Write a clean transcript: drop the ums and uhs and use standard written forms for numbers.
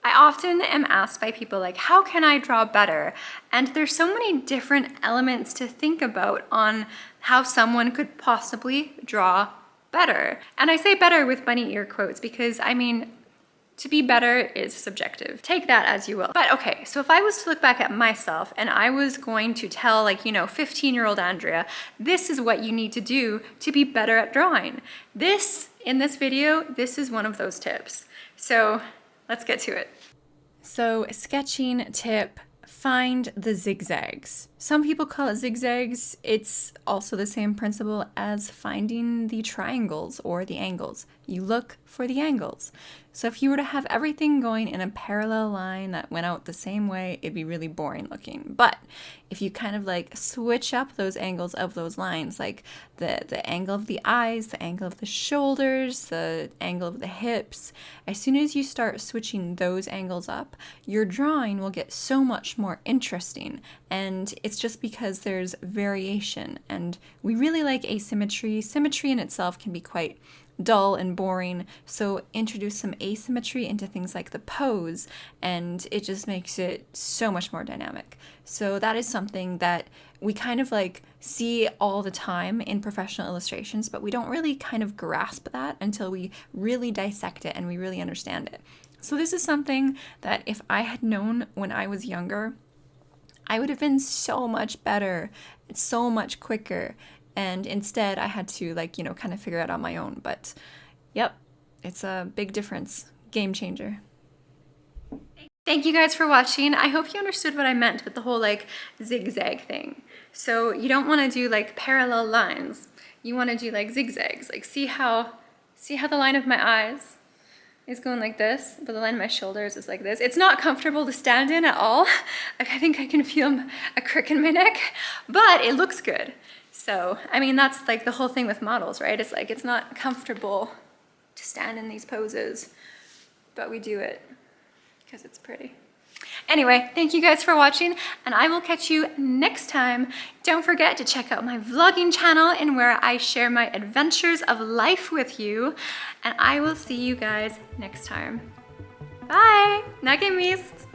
I often am asked by people like, how can I draw better? And there's so many different elements to think about on how someone could possibly draw better. And I say better with bunny ear quotes because, I mean, to be better is subjective. Take that as you will. But okay, so if I was to look back at myself and I was going to tell, like, you know, 15-year-old Andrea, this is what you need to do to be better at drawing. In this video, this is one of those tips. So let's get to it. So sketching tip, find the zigzags. Some people call it zigzags. It's also the same principle as finding the triangles or the angles. You look for the angles. So if you were to have everything going in a parallel line that went out the same way, it'd be really boring looking. But if you kind of like switch up those angles of those lines, like the angle of the eyes, the angle of the shoulders, the angle of the hips, as soon as you start switching those angles up, your drawing will get so much more interesting. And it's just because there's variation, and we really like asymmetry. Symmetry in itself can be quite dull and boring, so introduce some asymmetry into things like the pose and it just makes it so much more dynamic. So that is something that we kind of like see all the time in professional illustrations, but we don't really kind of grasp that until we really dissect it and we really understand it. So this is something that if I had known when I was younger, I would have been so much better, so much quicker. And instead I had to, like, you know, kind of figure it out on my own. But yep, it's a big difference. Game changer. Thank you guys for watching. I hope you understood what I meant with the whole like zigzag thing. So you don't want to do like parallel lines. You want to do like zigzags. Like see how the line of my eyes is going like this, but the line of my shoulders is like this. It's not comfortable to stand in at all. Like, I think I can feel a crick in my neck, but it looks good. So, I mean, that's like the whole thing with models, right? It's like, it's not comfortable to stand in these poses, but we do it because it's pretty. Anyway, thank you guys for watching, and I will catch you next time. Don't forget to check out my vlogging channel and where I share my adventures of life with you, and I will see you guys next time. Bye! Nagemis!